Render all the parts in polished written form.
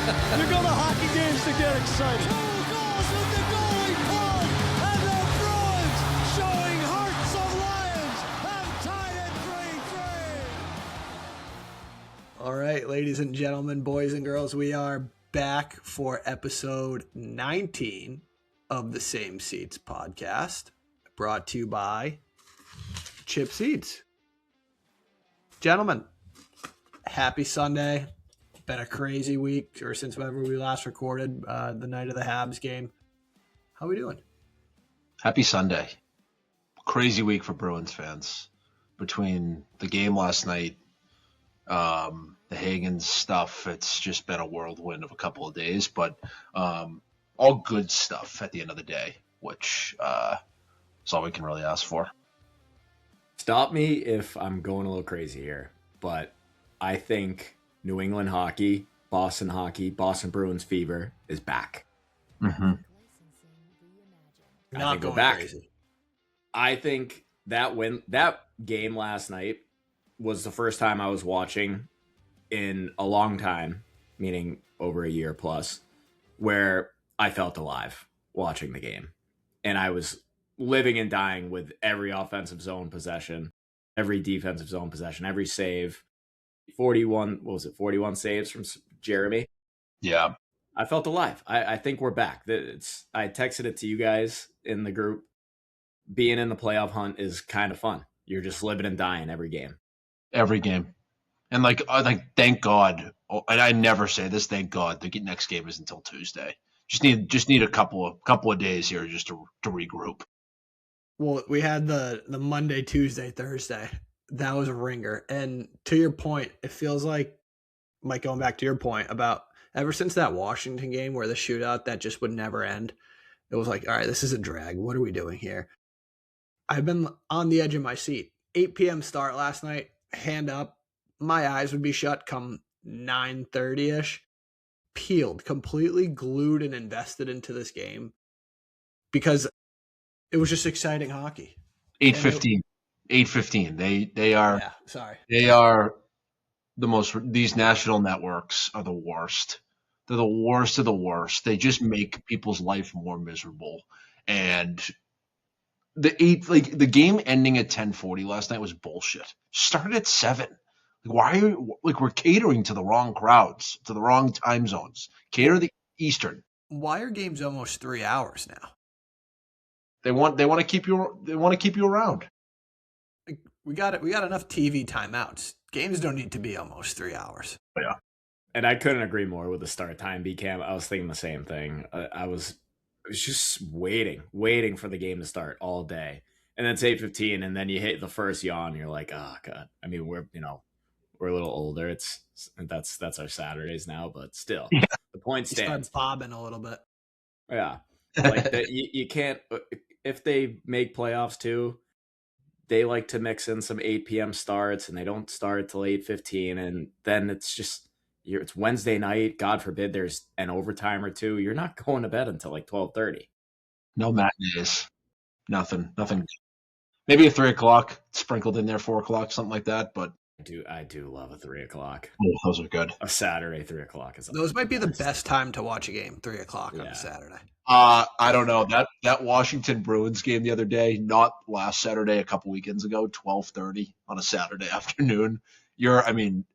You're going to hockey games to get excited. 2 goals with the goalie pod, and the Bruins, showing hearts of lions, have tied it 3-3. All right, ladies and gentlemen, boys and girls, we are back for episode 19 of the Same Seats podcast, brought to you by Chip Seats. Gentlemen, happy Sunday. Been a crazy week, or since whenever we last recorded, the night of the Habs game. How we doing? Happy Sunday. Crazy week for Bruins fans. Between the game last night, the Hagens stuff, it's just been a whirlwind of a couple of days, but all good stuff at the end of the day, which is all we can really ask for. Stop me if I'm going a little crazy here, but I think New England hockey, Boston Bruins fever is back. Mm-hmm. Not think going we're back. crazy. I think that game last night was the first time I was watching in a long time, meaning over a year plus, where I felt alive watching the game. And I was living and dying with every offensive zone possession, every defensive zone possession, every save. 41 saves from Jeremy. Yeah. I felt alive. I think we're back. I texted it to you guys in the group. Being in the playoff hunt is kind of fun. You're just living and dying every game. Every game. And like thank God. And I never say this, thank God the next game is until Tuesday. Just need a couple of days here just to regroup. Well, we had the Monday, Tuesday, Thursday. That was a ringer. And to your point, it feels like, Mike, going back to your point about ever since that Washington game where the shootout that just would never end, it was like, all right, this is a drag. What are we doing here? I've been on the edge of my seat. 8 p.m. start last night, hand up. My eyes would be shut come 9:30-ish. Peeled, completely glued and invested into this game because it was just exciting hockey. 8:15. 8:15. They are. Yeah, sorry. They are the most. These national networks are the worst. They're the worst of the worst. They just make people's life more miserable. And the game ending at 10:40 last night was bullshit. Started at 7. Why are we're catering to the wrong crowds, to the wrong time zones? Cater the Eastern. Why are games almost 3 hours now? They want to keep you around. We got enough TV timeouts. Games don't need to be almost 3 hours. Yeah. And I couldn't agree more with the start time, BCam. I was thinking the same thing. I was just waiting for the game to start all day. And then it's 8:15, and then you hit the first yawn. You're like, oh god. I mean, we're a little older. That's our Saturdays now, but still, yeah. The point stands. Start bobbing a little bit. Yeah, like that. You can't if they make playoffs too. They like to mix in some 8 p.m. starts, and they don't start till 8:15, and then it's Wednesday night. God forbid there's an overtime or two. You're not going to bed until like 12:30. No matinees. Nothing. Maybe a 3 o'clock sprinkled in there, 4 o'clock, something like that. But I do love a 3 o'clock. Oh, those are good. A Saturday 3 o'clock is. Those might be the best time to watch a game. 3 o'clock on a Saturday. I don't know that Washington Bruins game the other day, not last Saturday, a couple weekends ago, 12:30 on a Saturday afternoon.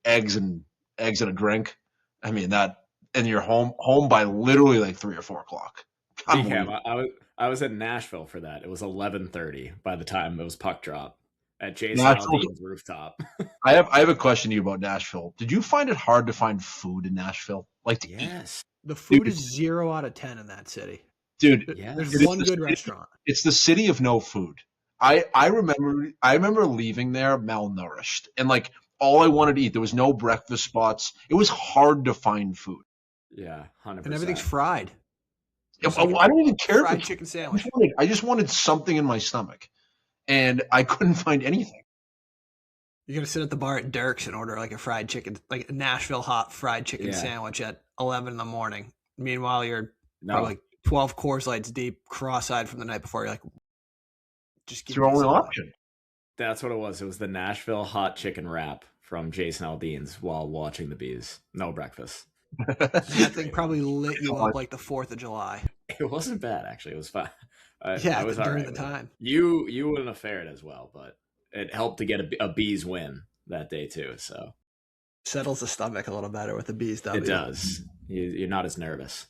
Eggs and a drink. I mean that, and you're home by literally like 3 or 4 o'clock. I was in Nashville for that. It was 11:30 by the time it was puck drop at Jason Aldean's rooftop. I have a question to you about Nashville. Did you find it hard to find food in Nashville? Like to eat? The food is 0 out of 10 in that city. Dude, there's one good restaurant. It's the city of no food. I remember leaving there malnourished, and like all I wanted to eat, there was no breakfast spots. It was hard to find food. Yeah, 100%. And everything's fried. I don't even care. Fried chicken sandwich. I just wanted something in my stomach, and I couldn't find anything. You're gonna sit at the bar at Dirk's and order like a fried chicken, like a Nashville hot fried chicken sandwich at 11 in the morning. Meanwhile, you're probably like 12 Coors Lights deep, cross-eyed from the night before. You're like, just give it's your only option. That's what it was. It was the Nashville hot chicken wrap from Jason Aldean's while watching the Bees. No breakfast. That thing probably lit you up like the 4th of July. It wasn't bad, actually. It was fine. Yeah, I was all during right the with it. time. You wouldn't have fared as well, but it helped to get a Bees win that day too. So Settles the stomach a little better with the Bees W. it does. You're not as nervous.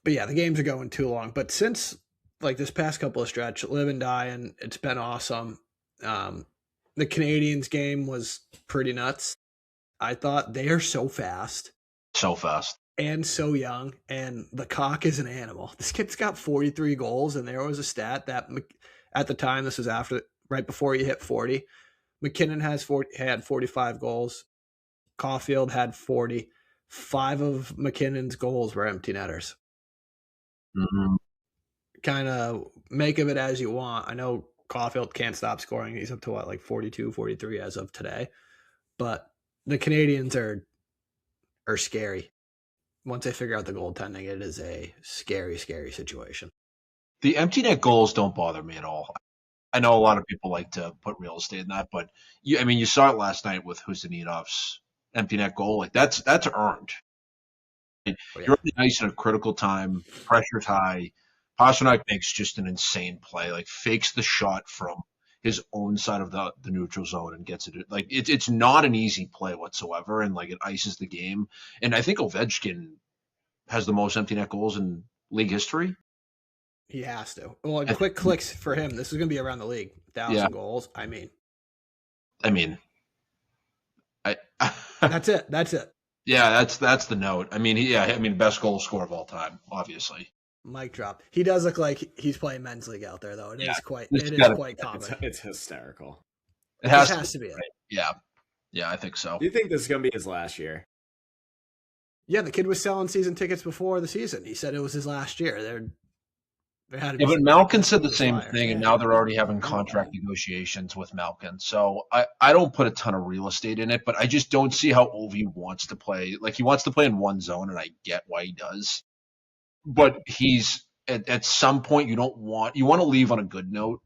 But yeah, the games are going too long. But since like this past couple of stretch, live and die, and it's been awesome. The Canadians game was pretty nuts. I thought they are so fast. So fast. And so young, and the cock is an animal. This kid's got 43 goals, and there was a stat that at the time, this was right before he hit 40. McKinnon had 45 goals. Caulfield had 40. 5 of McKinnon's goals were empty netters. Mm-hmm. Kind of make of it as you want. I know Caulfield can't stop scoring. He's up to like 42, 43 as of today. But the Canadians are scary. Once they figure out the goaltending, it is a scary, scary situation. The empty net goals don't bother me at all. I know a lot of people like to put real estate in that, but you saw it last night with Husaninov's empty net goal. Like that's earned. Oh, yeah. You're on the ice at a critical time, pressure's high. Pastrnak makes just an insane play, like fakes the shot from his own side of the neutral zone and gets it. Like it's not an easy play whatsoever, and like it ices the game. And I think Ovechkin has the most empty net goals in league history. He has to. Well, quick clicks for him. This is going to be around the league. 1,000 goals. I mean, that's it. That's it. Yeah, that's the note. I mean, best goal scorer of all time, obviously. Mic drop. He does look like he's playing men's league out there, though. It is quite common. It's hysterical. It has to be. Right? Yeah, I think so. Do you think this is going to be his last year? Yeah, the kid was selling season tickets before the season. He said it was his last year. But Malkin said the same thing, and now they're already having contract negotiations with Malkin. So I don't put a ton of real estate in it, but I just don't see how Ovi wants to play. Like, he wants to play in one zone, and I get why he does. But he's at some point you want to leave on a good note,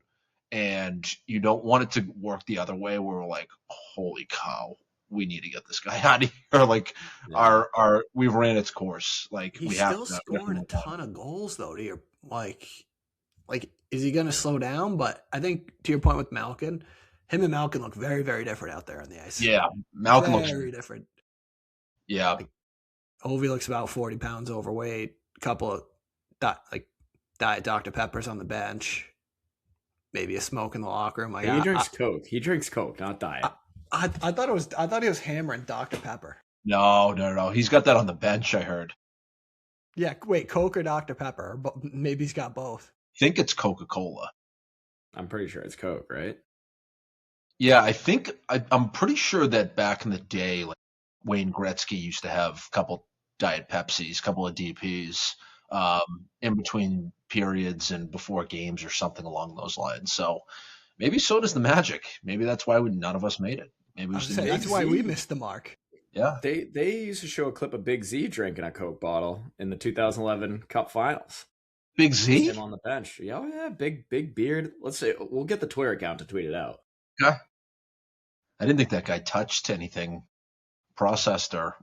and you don't want it to work the other way where we're like, holy cow, we need to get this guy out of here. Like, we've ran its course. Like, he's still scoring a ton of goals though. To your like, is he going to slow down? But I think to your point with Malkin, him and Malkin look very, very different out there on the ice. Yeah, Malkin very, looks very different. Yeah, like, Ovi looks about 40 pounds overweight. Couple of Diet Dr. Peppers on the bench. Maybe a smoke in the locker room. Like, he drinks Coke. He drinks Coke, not Diet. I thought he was hammering Dr. Pepper. No. He's got that on the bench, I heard. Yeah, wait, Coke or Dr. Pepper? But maybe he's got both. I think it's Coca-Cola. I'm pretty sure it's Coke, right? Yeah, I'm pretty sure that back in the day, like Wayne Gretzky used to have a couple Diet Pepsis, a couple of DPs in between periods and before games or something along those lines. So maybe so does the Magic. Maybe that's why none of us made it. Maybe that's why we missed the mark. Yeah, they used to show a clip of Big Z drinking a Coke bottle in the 2011 Cup Finals. Big Z? Him on the bench. Yeah, big beard. Let's say we'll get the Twitter account to tweet it out. Yeah, I didn't think that guy touched anything processed or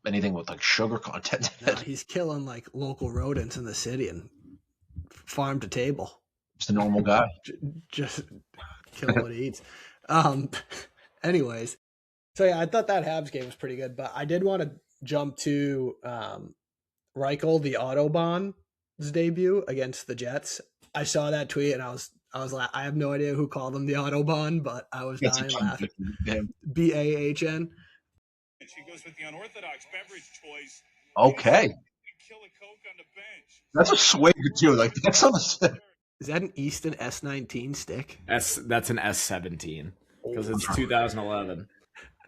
anything with like sugar content. No, he's killing like local rodents in the city and farm to table. Just a normal guy. Just kill what he eats. Anyways, so yeah, I thought that Habs game was pretty good, but I did want to jump to Reichel, the Autobahn's debut against the Jets. I saw that tweet and I was like, I have no idea who called him the Autobahn, but I was dying laughing. BAHN. She goes with the unorthodox beverage choice. Okay. Kill a Coke on the bench. That's a swig too. Like, that's on the. Is that an Easton S19 stick? That's an S17 because it's 2011.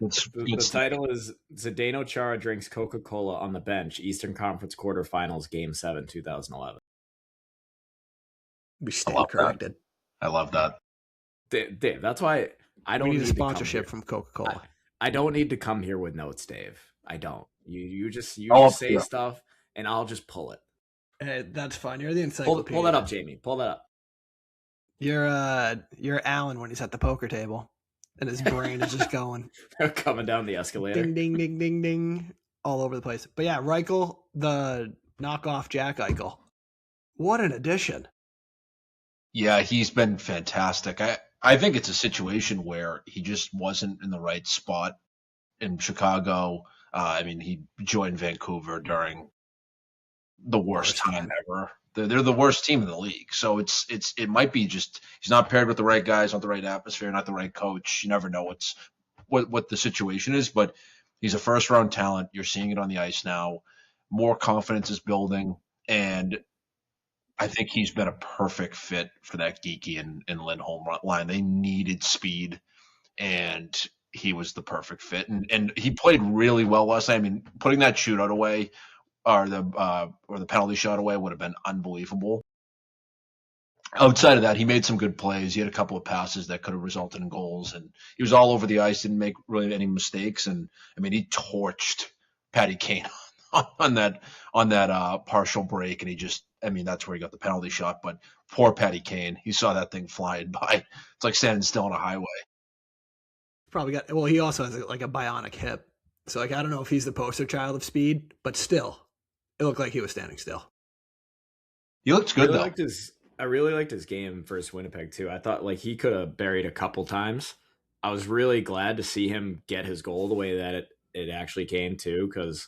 The title is Zdeno Chara drinks Coca-Cola on the bench. Eastern Conference Quarterfinals, Game 7, 2011. We stand corrected. I love that. Dave, that's why I don't need a sponsorship from Coca-Cola. I don't need to come here with notes, Dave. I don't. You just say stuff, and I'll just pull it. Hey, that's fine. You're the encyclopedia. Pull that up, Jamie. Pull that up. You're Alan when he's at the poker table, and his brain is just going coming down the escalator. Ding, ding, ding, ding, ding. all over the place. But yeah, Reichel, the knockoff Jack Eichel. What an addition. Yeah, he's been fantastic. I think it's a situation where he just wasn't in the right spot in Chicago. He joined Vancouver during the worst time ever. They're the worst team in the league. So it might be just he's not paired with the right guys, not the right atmosphere, not the right coach. You never know what the situation is, but he's a first round talent. You're seeing it on the ice now. More confidence is building, and I think he's been a perfect fit for that Geeky and Lindholm line. They needed speed, and he was the perfect fit. And he played really well last night. I mean, putting that shootout away or the penalty shot away would have been unbelievable. Outside of that, he made some good plays. He had a couple of passes that could have resulted in goals, and he was all over the ice, didn't make really any mistakes. And I mean, he torched Patty Kane on that partial break, and that's where he got the penalty shot. But poor Patty Kane, he saw that thing flying by. It's like standing still on a highway. He also has like a bionic hip. So like, I don't know if he's the poster child of speed, but still, it looked like he was standing still. He looked good though. I really liked his game versus Winnipeg too. I thought like he could have buried a couple times. I was really glad to see him get his goal the way that it actually came too, because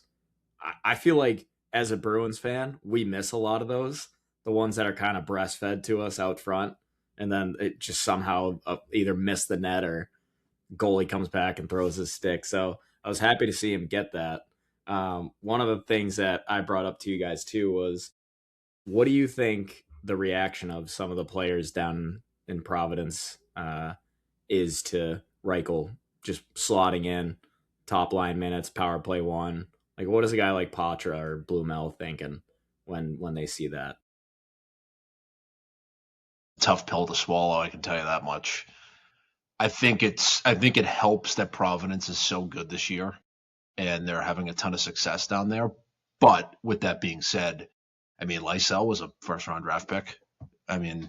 I feel like as a Bruins fan, we miss a lot of those, the ones that are kind of breastfed to us out front, and then it just somehow either missed the net or goalie comes back and throws his stick. So I was happy to see him get that. One of the things that I brought up to you guys too was, what do you think the reaction of some of the players down in Providence is to Reichel just slotting in top line minutes, power play one? Like, what is a guy like Patra or Blumel thinking when they see that? Tough pill to swallow, I can tell you that much. I think it helps that Providence is so good this year and they're having a ton of success down there. But with that being said, I mean, Lysell was a first round draft pick. He's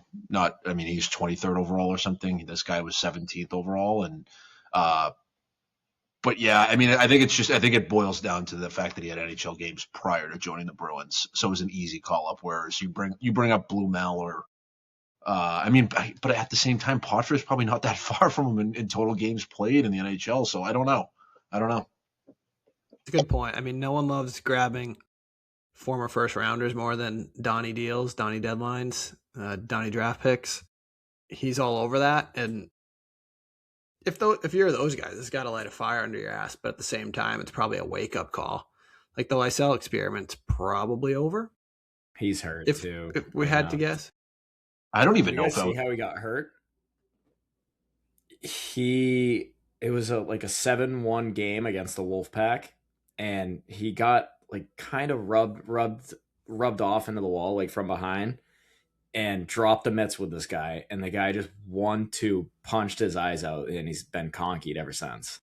23rd overall or something. This guy was 17th overall. And, but yeah, I mean, I think it boils down to the fact that he had NHL games prior to joining the Bruins. So it was an easy call up. Whereas you bring up Blumel or, but at the same time, Poitras is probably not that far from him in total games played in the NHL. So I don't know. It's a good point. I mean, no one loves grabbing former first rounders more than Donnie deals, Donnie deadlines, Donnie draft picks. He's all over that. And if you're those guys, it's got to light a fire under your ass. But at the same time, it's probably a wake up call. Like the Lysell experiment's probably over. He's hurt too. If we had to guess. I don't even know see how he got hurt. It was a 7-1 game against the Wolfpack, and he got like kind of rubbed off into the wall like from behind and dropped the mitts with this guy, and the guy just 1-2 punched his eyes out, and he's been conkied ever since.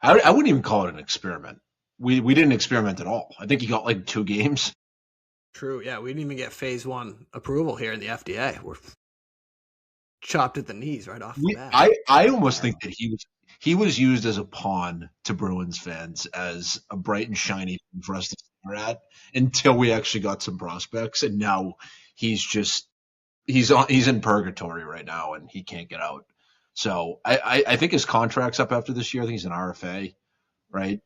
I wouldn't even call it an experiment. We didn't experiment at all. I think he got like 2 games. True, yeah, we didn't even get phase 1 approval here in the FDA. We're chopped at the knees right off the bat. I almost think that he was used as a pawn to Bruins fans, as a bright and shiny thing for us to stare at until we actually got some prospects, and now he's in purgatory right now and he can't get out. So I think his contract's up after this year. I think he's an RFA, right?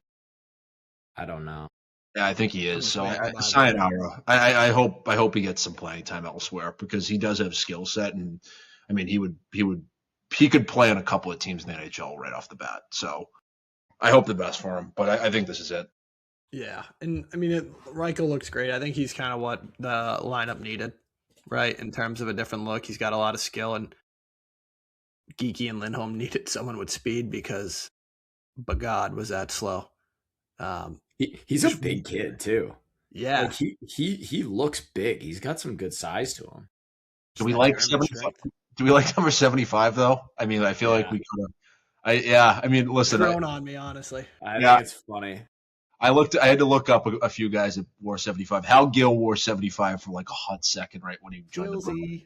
I don't know. Yeah, I think he is. So sayonara. I hope he gets some playing time elsewhere, because he does have skill set, and I mean he could play on a couple of teams in the NHL right off the bat. So I hope the best for him, but I think this is it. Yeah, and I mean, Reichel looks great. I think he's kind of what the lineup needed, right? In terms of a different look, he's got a lot of skill, and Geeky and Lindholm needed someone with speed because, but God, was that slow. He's a big kid too. Yeah, like he looks big. He's got some good size to him. Do we like 75? Do we like number 75 though? I mean, I feel like we could have. I mean, listen. Thrown on me, honestly. I think it's funny. I had to look up a few guys that wore 75. Hal Gill wore 75 for like a hot second, right when he joined the Bruins.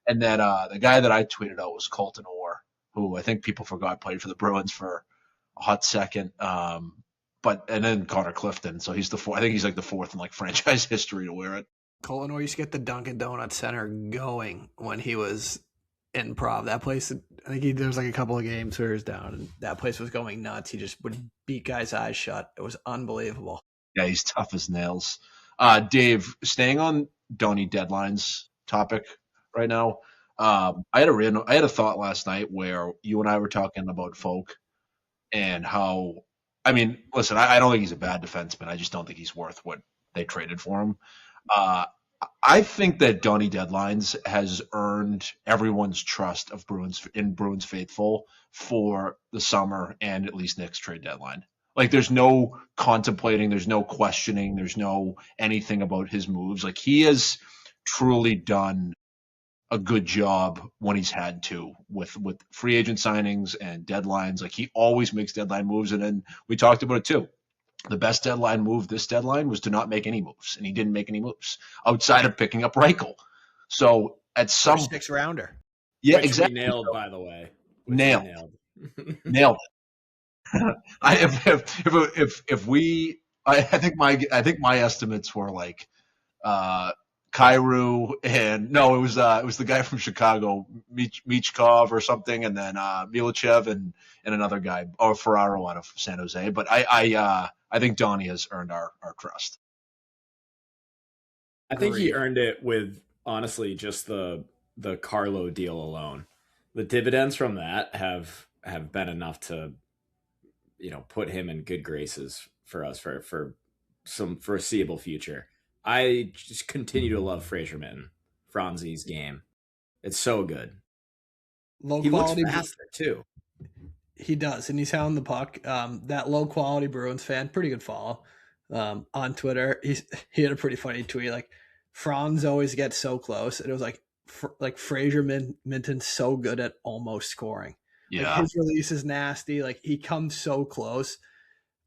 And then the guy that I tweeted out was Colton Orr, who I think people forgot played for the Bruins for a hot second. and then Connor Clifton. So he's the fourth. I think he's like the fourth in like franchise history to wear it. Colin used to get the Dunkin' Donuts Center going when he was in Prov. That place, I think there was like a couple of games where he was down, and that place was going nuts. He just would beat guys' eyes shut. It was unbelievable. Yeah, he's tough as nails. Dave, staying on Donnie deadlines topic right now. I had a thought last night where you and I were talking about Folk and how. I mean, listen, I don't think he's a bad defenseman. I just don't think he's worth what they traded for him. I think that Donnie Deadlines has earned everyone's trust of Bruins faithful for the summer and at least next trade deadline. Like there's no contemplating, there's no questioning, there's no anything about his moves. Like he has truly done a good job when he's had to with free agent signings and deadlines. Like he always makes deadline moves, and then we talked about it too. The best deadline move this deadline was to not make any moves, and he didn't make any moves outside of picking up Reichel. So at some sixth rounder, yeah, Which exactly. we nailed, by the way. Nailed. Nailed it. I think my estimates were like Kyrou and no, it was the guy from Chicago, Michkov or something, and then Milochev and another guy, or Ferraro out of San Jose. But I think Donnie has earned our trust. I think he earned it with honestly just the Carlo deal alone. The dividends from that have been enough to put him in good graces for us for some foreseeable future. I just continue to love Fraser Minton, Franzi's game. It's so good. Low He looks quality faster too. He does, and he's hounding the puck. That low quality Bruins fan, pretty good follow on Twitter. He had a pretty funny tweet like Franz always gets so close, and it was like Fraser Minton's so good at almost scoring. Yeah, like his release is nasty. Like he comes so close.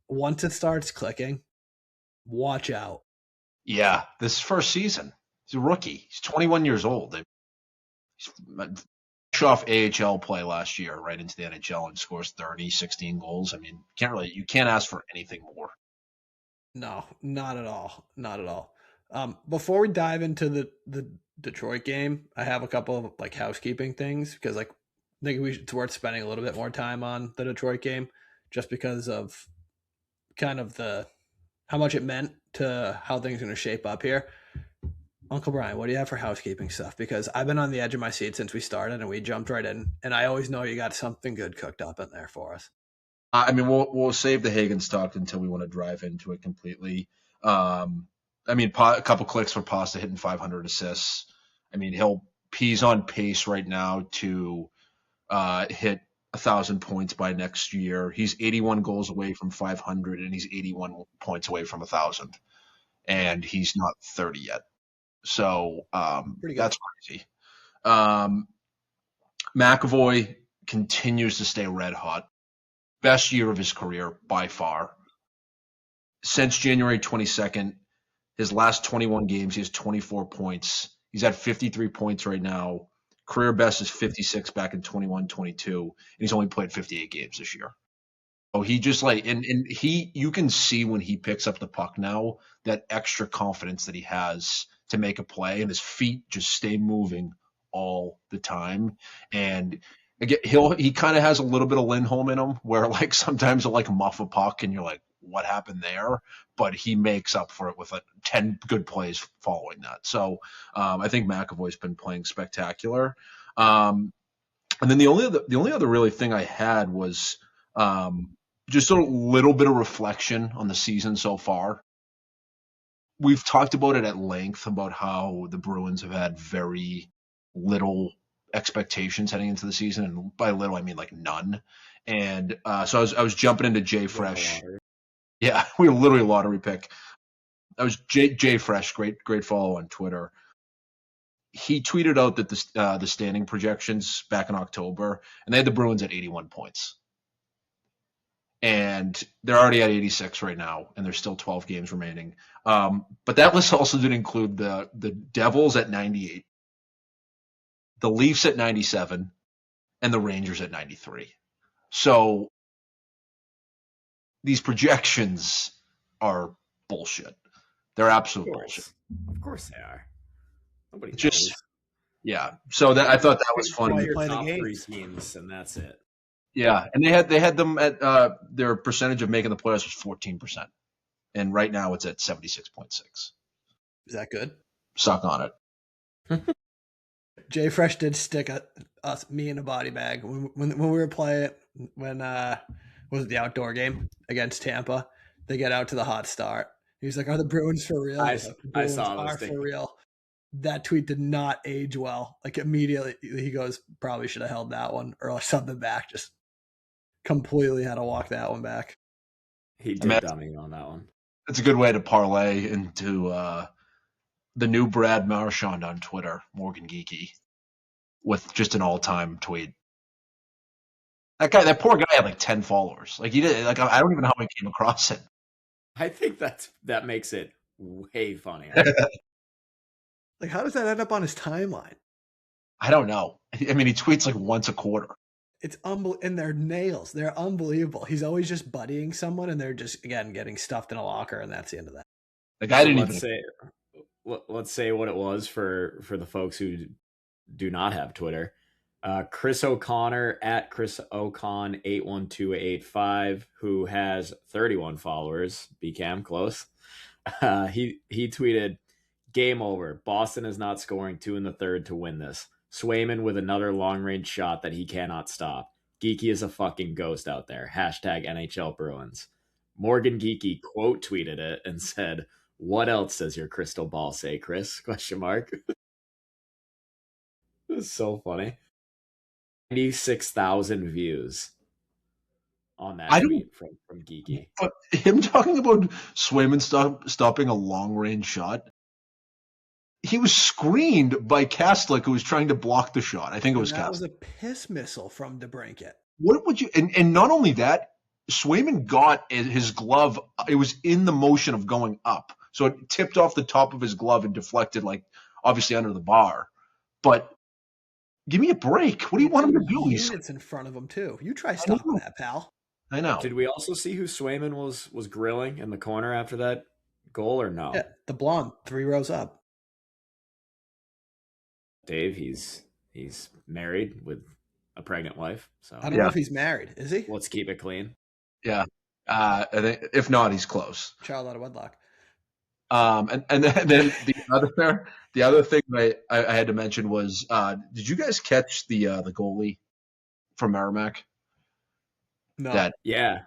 Once it starts clicking, watch out. Yeah, this first season, he's a rookie. He's 21 years old. He's off AHL play last year right into the NHL and scores 30, 16 goals. I mean, you can't ask for anything more. No, not at all. Not at all. Before we dive into the Detroit game, I have a couple of like housekeeping things because I think it's worth spending a little bit more time on the Detroit game just because of kind of how much it meant to how things are going to shape up here. Uncle Brian, what do you have for housekeeping stuff? Because I've been on the edge of my seat since we started and we jumped right in, and I always know you got something good cooked up in there for us. I mean, we'll save the Hagens talk until we want to drive into it completely. I mean, a couple clicks for Pasta hitting 500 assists. I mean, he's on pace right now to hit 1,000 points by next year. He's 81 goals away from 500, and he's 81 points away from 1,000, and he's not 30 yet. So that's crazy. McAvoy continues to stay red hot. Best year of his career by far. Since January 22nd, his last 21 games, he has 24 points. He's at 53 points right now. Career best is 56 back in 21-22, and he's only played 58 games this year. Oh, he just you can see when he picks up the puck now that extra confidence that he has to make a play, and his feet just stay moving all the time. And again, he kind of has a little bit of Lindholm in him, where like sometimes he'll like muff a puck, and you're like, what happened there? But he makes up for it with 10 good plays following that. So I think McAvoy's been playing spectacular. And then the only other really thing I had was just a little bit of reflection on the season so far. We've talked about it at length about how the Bruins have had very little expectations heading into the season, and by little I mean like none. And so I was jumping into Jay Fresh. Yeah, we were literally a lottery pick. I was Jay Fresh, great follow on Twitter. He tweeted out that the standing projections back in October, and they had the Bruins at 81 points. And they're already at 86 right now, and there's still 12 games remaining. But that list also did include the Devils at 98, the Leafs at 97, and the Rangers at 93. So these projections are bullshit. They're absolute bullshit. Of course they are. Nobody Just knows. yeah. So I thought that was Why funny. you play the Top three games. teams, and that's it. Yeah, and they had them at their percentage of making the playoffs was 14%, and right now it's at 76.6. Is that good? Suck on it. Jay Fresh did stick me in a body bag when we were playing. When was it the outdoor game against Tampa? They get out to the hot start. He's like, "Are the Bruins for real?" I Like, the Bruins saw those are things. for real. That tweet did not age well. Like immediately, he goes, "Probably should have held that one or something back." Just completely had to walk that one back. He did dummy on that one. It's a good way to parlay into the new Brad Marchand on Twitter, Morgan Geeky, with just an all-time tweet. That poor guy had like 10 followers. Like he did. Like I don't even know how he came across it. I think that makes it way funnier. Like, how does that end up on his timeline? I don't know. I mean, he tweets like once a quarter. It's unbelievable. And their nails, they're unbelievable. He's always just buddying someone, and they're just again getting stuffed in a locker, and that's the end of that. The guy didn't let's even. Let's say what it was for the folks who do not have Twitter. Chris O'Connor at Chris Ocon 81285, who has 31 followers. BCam close. He tweeted, "Game over. Boston is not scoring 2 in the third to win this. Swayman with another long range shot that he cannot stop. Geeky is a fucking ghost out there. Hashtag NHL Bruins." Morgan Geeky quote tweeted it and said, "What else does your crystal ball say, Chris?" Question mark. It was so funny. 96,000 views on that tweet from Geeky. But him talking about Swayman stopping a long range shot, he was screened by Kastlik, who was trying to block the shot. I think it was Kastlik. That was a piss missile from DeBrincat. What would you? And not only that, Swayman got his glove. It was in the motion of going up, so it tipped off the top of his glove and deflected, like obviously under the bar. But give me a break. What do you want him to do? Units in front of him too. You try stopping that, pal. I know. Did we also see who Swayman was grilling in the corner after that goal or no? Yeah, the blonde, 3 rows up. Dave, he's married with a pregnant wife. So I don't know if he's married. Is he? let's keep it clean. Yeah. I think if not, he's close. Child out of wedlock. And then the other thing I had to mention was, did you guys catch the goalie from Merrimack? No. Yeah,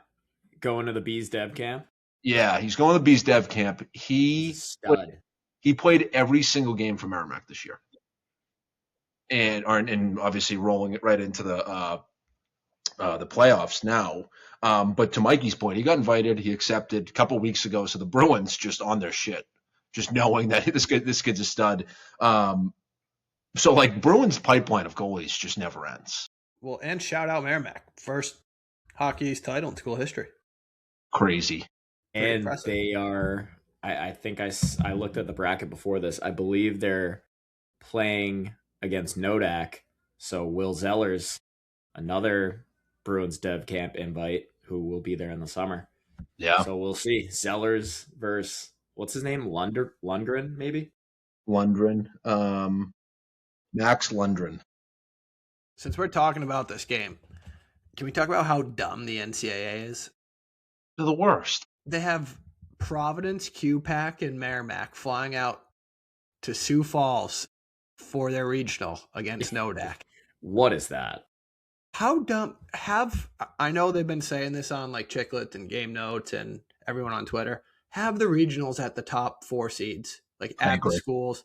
going to the Bees Dev camp. Yeah, he's going to the Bees Dev camp. He played every single game for Merrimack this year, and obviously rolling it right into the playoffs now. But to Mikey's point, he got invited. He accepted a couple weeks ago. So the Bruins just on their shit, just knowing that this kid's a stud. So like Bruins pipeline of goalies just never ends. Well, and shout out Merrimack, first Hockey East title in school history. Crazy. And they are. I think I looked at the bracket before this. I believe they're playing against Nodak. So Will Zellers, another Bruins Dev Camp invite, who will be there in the summer. Yeah. So we'll see. Zellers versus, what's his name? Lundgren, maybe? Lundgren. Max Lundgren. Since we're talking about this game, can we talk about how dumb the NCAA is? They're the worst. They have Providence, QPAC, and Merrimack flying out to Sioux Falls for their regional against Nodak. What is that? How dumb I know they've been saying this on like Chiclet and Game Notes and everyone on Twitter. Have the regionals at the top 4 seeds, like at the schools.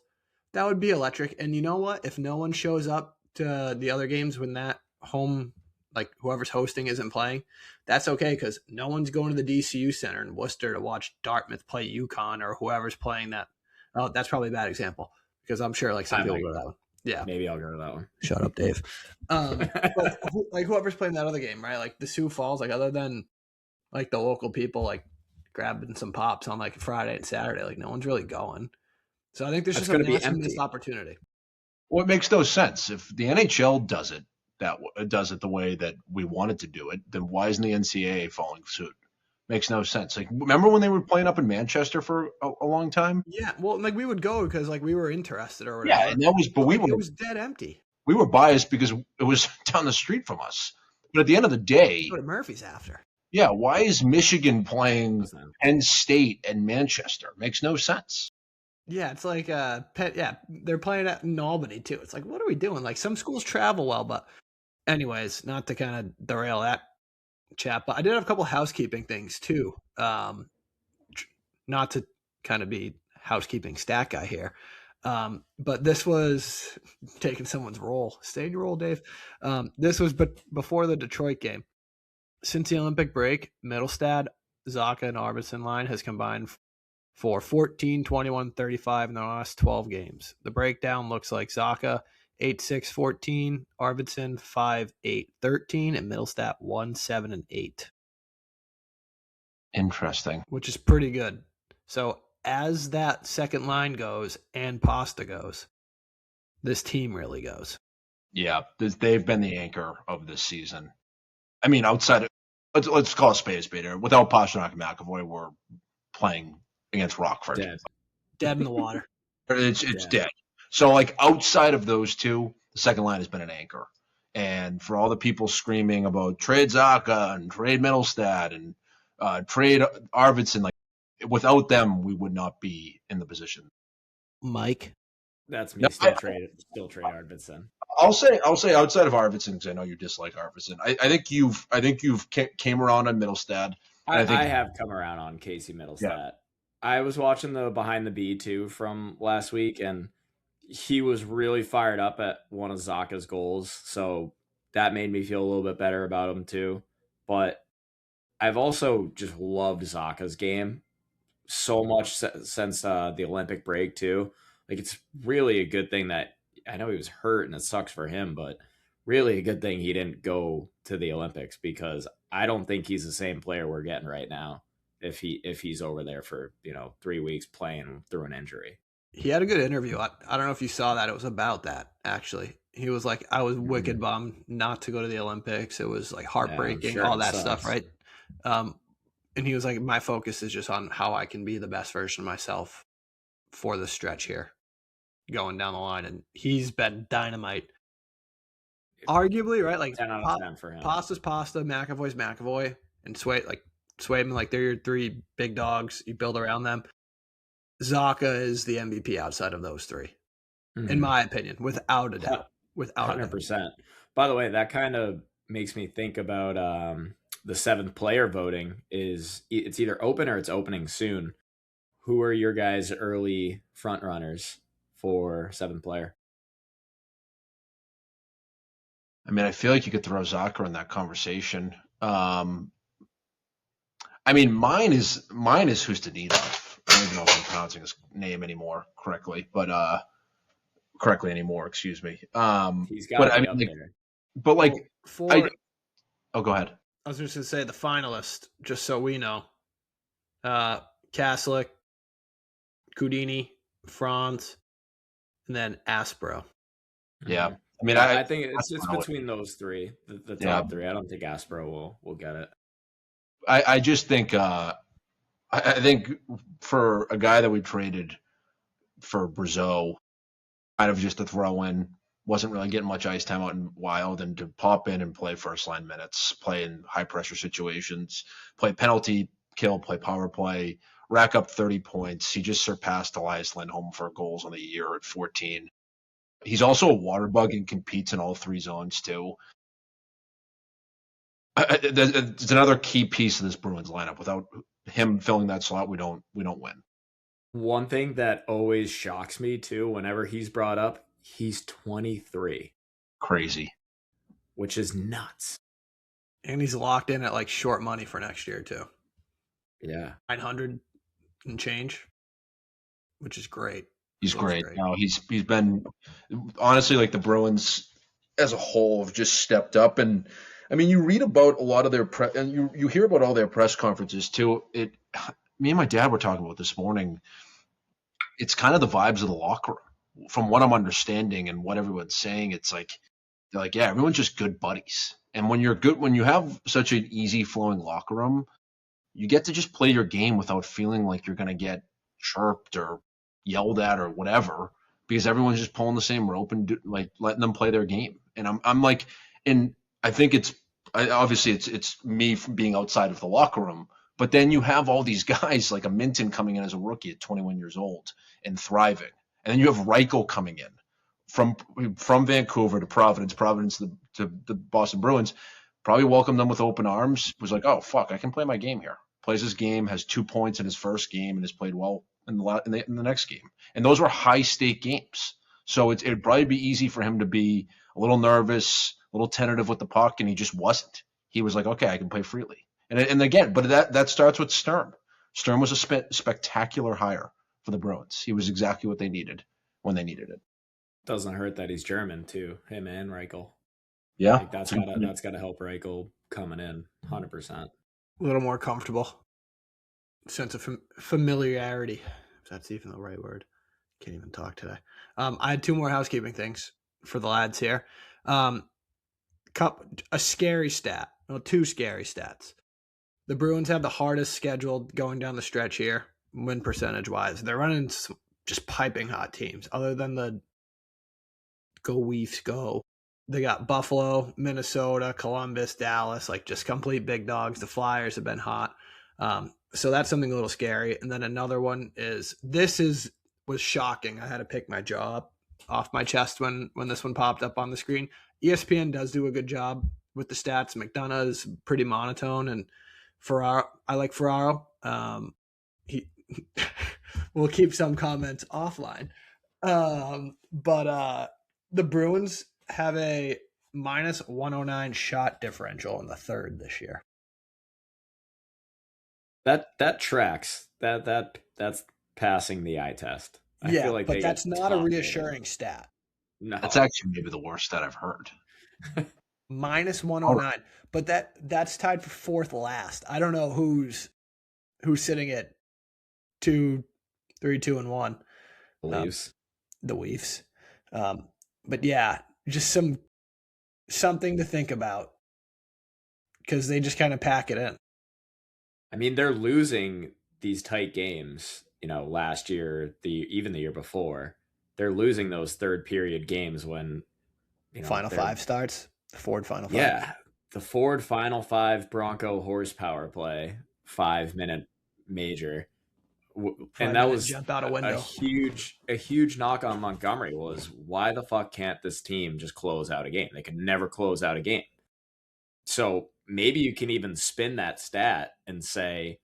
That would be electric. And you know what? If no one shows up to the other games when that home, like whoever's hosting isn't playing, that's okay because no one's going to the DCU Center in Worcester to watch Dartmouth play UConn or whoever's playing that. Oh, that's probably a bad example because I'm sure like some people go to that one. Yeah, maybe I'll go to that one. Shut up, Dave. But like whoever's playing that other game, right? Like the Sioux Falls, like other than like the local people, like grabbing some pops on like Friday and Saturday, like no one's really going. So I think there's just going to be a missed opportunity. Well, it makes no sense if the NHL does it the way that we wanted to do it. Then why isn't the NCAA following suit? Makes no sense. Like, remember when they were playing up in Manchester for a long time? Yeah, well, like we would go because like we were interested or whatever. Yeah, and that was, but Like, it was dead empty. we were biased because it was down the street from us. But at the end of the day, Go to Murphy's after. yeah, why is Michigan playing Penn State and Manchester? Makes no sense. Yeah, it's like they're playing in Albany too. It's like, what are we doing? Like some schools travel well, but anyways, not to kind of derail that chat, but I did have a couple housekeeping things too. Not to kind of be housekeeping stat guy here. But this was taking someone's role. Stay in your role, Dave. This was before the Detroit game. Since the Olympic break, Middlestad, Zaka, and Arvidsson line has combined for 14, 21, 35 in the last 12 games. The breakdown looks like Zaka 8-6, 14, Arvidsson 5-8, 13, and Middlestat 1-7 and 8. Interesting. Which is pretty good. So as that second line goes and Pasta goes, this team really goes. Yeah, they've been the anchor of this season. I mean, outside of, let's call a spade. Without Pastrnak and McAvoy, we're playing against Rockford. Dead in the water. It's dead. So, like, outside of those two, the second line has been an anchor. And for all the people screaming about trade Zaka and trade Middlestad and trade Arvidsson, like, without them, we would not be in the position. Mike? That's me. Still trade Arvidsson. I'll say outside of Arvidsson, because I know you dislike Arvidsson. I think you've came around on Middlestad. I have come around on Casey Middlestad. Yeah. I was watching the Behind the B too from last week, and he was really fired up at one of Zaka's goals, so that made me feel a little bit better about him too. But I've also just loved Zaka's game so much since the Olympic break too. Like, it's really a good thing that I know he was hurt and it sucks for him, but really a good thing he didn't go to the Olympics, because I don't think he's the same player we're getting right now if he's over there for 3 weeks playing through an injury. He had a good interview. I don't know if you saw that. It was about that, actually. He was like, I was wicked bummed not to go to the Olympics. It was like heartbreaking, all that stuff, right? And he was like, my focus is just on how I can be the best version of myself for the stretch here going down the line. And he's been dynamite. Arguably, right? Like 10 out of 10 for him. Pasta's Pasta, McAvoy's McAvoy, and Swayman, like they're your three big dogs. You build around them. Zaka is the MVP outside of those three, in my opinion, without a doubt. 100%. By the way, that kind of makes me think about the seventh player voting. It's either open or it's opening soon. Who are your guys' early front runners for seventh player? I mean, I feel like you could throw Zaka in that conversation. I mean, mine is Hustadinov. I don't even know if I'm pronouncing his name correctly anymore. Excuse me. He's got to be up there. But like, go ahead. I was just gonna say the finalist, just so we know. Kaslik, Kudini, Franz, and then Aspro. Yeah. I mean, I think it's between those three, the top three. I don't think Aspro will get it. I just think I think for a guy that we traded for Brazeau, kind of just a throw in, wasn't really getting much ice time out in Wild, and to pop in and play first line minutes, play in high pressure situations, play penalty kill, play power play, rack up 30 points. He just surpassed Elias Lindholm for goals on the year at 14. He's also a water bug and competes in all three zones too. It's another key piece of this Bruins lineup. Without him filling that slot, we don't win. One thing that always shocks me too, whenever he's brought up, he's 23. Crazy. Which is nuts. And he's locked in at like short money for next year too. Yeah. 900 and change, which is great. He's great. No, he's been honestly, like, the Bruins as a whole have just stepped up. And I mean, you read about a lot of their and you hear about all their press conferences too. Me and my dad were talking about this morning. It's kind of the vibes of the locker room, from what I'm understanding and what everyone's saying. It's like they're like, yeah, everyone's just good buddies. And when you have such an easy flowing locker room, you get to just play your game without feeling like you're going to get chirped or yelled at or whatever, because everyone's just pulling the same rope and like letting them play their game. And I'm like, and I think obviously it's me from being outside of the locker room, but then you have all these guys like a Minton coming in as a rookie at 21 years old and thriving, and then you have Reichel coming in from Vancouver to Providence to the Boston Bruins. Probably welcomed them with open arms. Was like, oh fuck, I can play my game here. Plays his game, has 2 points in his first game, and has played well in the next game. And those were high stake games, so it'd probably be easy for him to be a little nervous, a little tentative with the puck, and he just wasn't. He was like, okay, I can play freely. And again, but that starts with Sturm. Sturm was a spectacular hire for the Bruins. He was exactly what they needed when they needed it. Doesn't hurt that he's German too, him and Reichel. Yeah, like that's gotta help Reichel coming in 100%. A little more comfortable, sense of familiarity, if that's even the right word. Can't even talk today. I had 2 more housekeeping things for the lads here. A scary stat. Well, 2 scary stats. The Bruins have the hardest schedule going down the stretch here, win percentage wise. They're running just piping hot teams. Other than the Go Leafs go, they got Buffalo, Minnesota, Columbus, Dallas, like just complete big dogs. The Flyers have been hot. So that's something a little scary. And then another one was shocking. I had to pick my jaw up off my chest when this one popped up on the screen. ESPN does do a good job with the stats. McDonough is pretty monotone, and I like Ferraro. We'll keep some comments offline. But the Bruins have a minus 109 shot differential in the third this year. That tracks. That's passing the eye test. I feel like but that's not a reassuring stat. No, that's actually maybe the worst stat I've heard. Minus 109, but that's tied for 4th last. I don't know who's sitting at 2, 3, 2, and 1. The Leafs. But yeah, just something to think about, because they just kind of pack it in. I mean, they're losing these tight games. Last year, even the year before, they're losing those third period games when Final 5 starts. The Ford Final 5. Yeah, the Ford Final 5 Bronco horsepower play, 5-minute major. And that was jump out a window. A huge knock on Montgomery was, why the fuck can't this team just close out a game? They can never close out a game. So maybe you can even spin that stat and say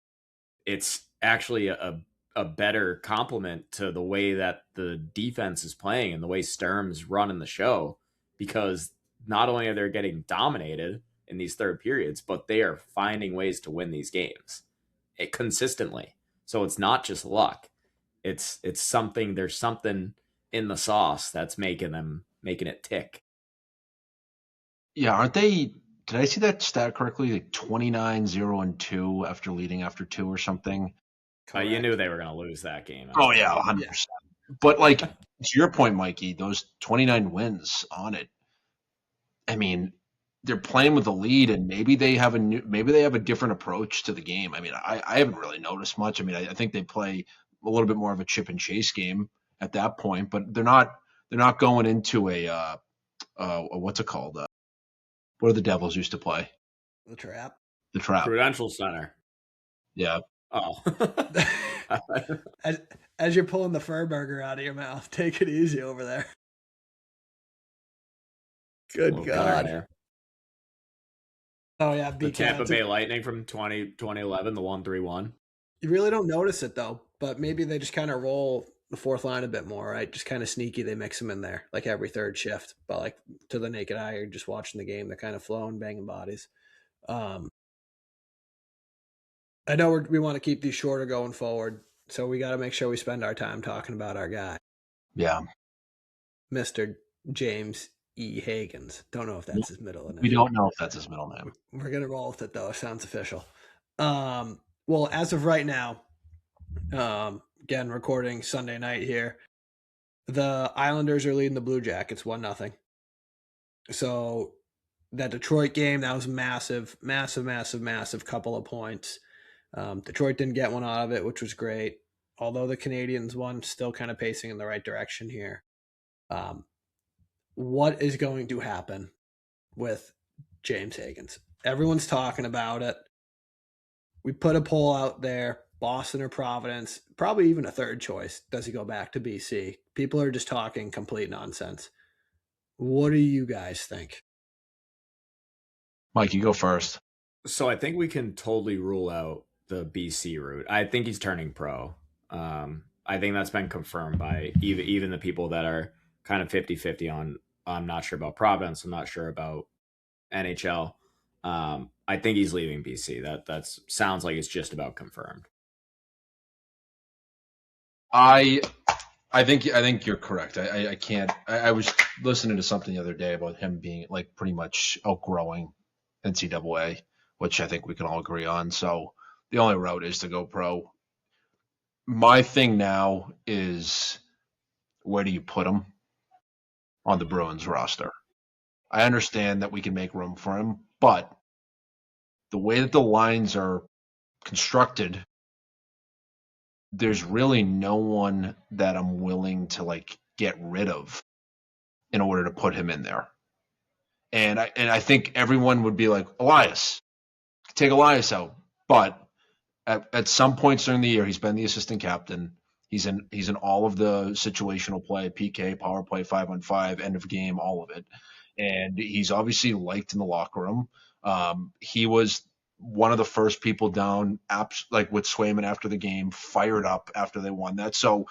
it's actually a better compliment to the way that the defense is playing and the way Sturm's running the show, because not only are they getting dominated in these third periods, but they are finding ways to win these games consistently. So it's not just luck. It's something. There's something in the sauce that's making it tick. Yeah, aren't they? Did I see that stat correctly? Like 29-0-2 after leading after 2 or something. You knew they were going to lose that game. Oh yeah, 100%. But like to your point, Mikey, those 29 wins on it. I mean, they're playing with the lead, and maybe they have a different approach to the game. I mean, I haven't really noticed much. I mean, I think they play a little bit more of a chip and chase game at that point, but they're not going into a what's it called? What do the Devils used to play? The Trap. Prudential Center. Yeah. Oh. as you're pulling the fur burger out of your mouth, take it easy over there. Good God. Oh yeah, the Tampa Bay Lightning from 2011, the 1-3-1. You really don't notice it though, but maybe they just kind of roll the 4th line a bit more, right? Just kind of sneaky. They mix them in there like every third shift, but like to the naked eye, you're just watching the game. They're kind of flowing, banging bodies. I know we want to keep these shorter going forward, so we got to make sure we spend our time talking about our guy. Yeah. Mr. James E. Hagens. Don't know if that's his middle name. We don't know if that's his middle name. We're going to roll with it, though. It sounds official. Well, as of right now, again, recording Sunday night here, the Islanders are leading the Blue Jackets 1-0. So that Detroit game, that was massive couple of points. Detroit didn't get one out of it, which was great. Although the Canadians won, still kind of pacing in the right direction here. What is going to happen with James Hagens? Everyone's talking about it. We put a poll out there, Boston or Providence, probably even a third choice. Does he go back to BC? People are just talking complete nonsense. What do you guys think? Mike, you go first. So I think we can totally rule out the BC route. I think he's turning pro. I think that's been confirmed by even the people that are kind of 50-50 on. I'm not sure about Providence. I'm not sure about NHL. I think he's leaving BC. That sounds like it's just about confirmed. I think you're correct. I can't. I was listening to something the other day about him being like pretty much outgrowing NCAA, which I think we can all agree on. So the only route is to go pro. My thing now is, where do you put him on the Bruins roster? I understand that we can make room for him, but the way that the lines are constructed, there's really no one that I'm willing to like get rid of in order to put him in there. And I think everyone would be like, Elias, take Elias out. But at some points during the year, he's been the assistant captain. He's in all of the situational play, PK, power play, 5-on-5, end of game, all of it. And he's obviously liked in the locker room. He was one of the first people down, like with Swayman after the game, fired up after they won that. So